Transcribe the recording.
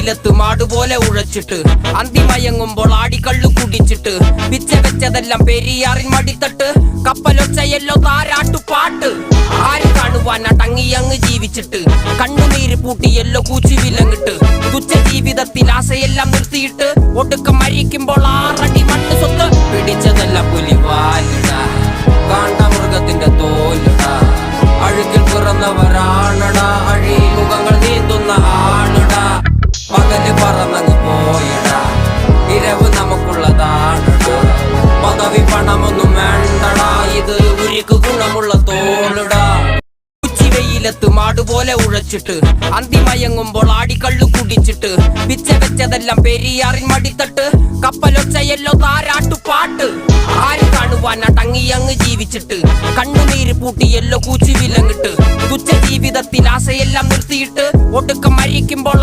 വെയിലത്ത് മാടുപോലെ ഉഴച്ചിട്ട് അന്തിമയങ്ങുമ്പോൾ ആടിക്കള്ളു കുടിച്ചിട്ട് പിച്ച വെച്ചതെല്ലാം പെരിയാറിൻ മടിത്തട്ട് കപ്പലൊച്ചയല്ലോ താരാട്ടുപാട്ട് ആര് കാണുവാനാ ടങ്ങിയങ്ങ് ജീവിച്ചിട്ട് കണ്ണുനീര് പൂട്ടിയല്ലോ കൂച്ചി വിലങ്ങിട്ട് തുച്ഛ ജീവിതത്തിൽ ആശയെല്ലാം നിർത്തിയിട്ട് ഒടുക്കം മരിക്കുമ്പോൾ 6 അടി മണ്ണ് സ്വത്ത് പിടിച്ചതെല്ലാം പുലിവാലിടാ കാണ്ടാമൃഗത്തിന്റെ തോലിടാ അഴുകിൽ പിറന്നവരാണടാ അഴിമുഖങ്ങൾ നീന്തുന്ന ആളുടാ പകല് പറന്നങ്ങ് പോയടാ ഇരവ് നമുക്കുള്ളതാണടാ പദവി പണമൊന്നും വേണ്ടടാ ഇത് ഉരുക്ക് ഗുണമുള്ള തോളിടാ വെയിലത്ത് മാടുപോലെ ഉഴച്ചിട്ട് അന്തിമയങ്ങുമ്പോൾ ആടിക്കള്ളു കുടിച്ചിട്ട് പിച്ച വെച്ചതെല്ലാം പെരിയാറിൻ മടിത്തട്ട് കപ്പലൊച്ചയല്ലോ താരാട്ടുപാട്ട് ആര് കാണുവാനാ ടങ്ങിയങ്ങ് ജീവിച്ചിട്ട് കണ്ണുനീര് പൂട്ടിയല്ലോ കൂച്ചി വിലങ്ങിട്ട് തുച്ഛ ജീവിതത്തിൽ ആശയെല്ലാം നിർത്തിയിട്ട് ഒടുക്കം മരിക്കുമ്പോൾ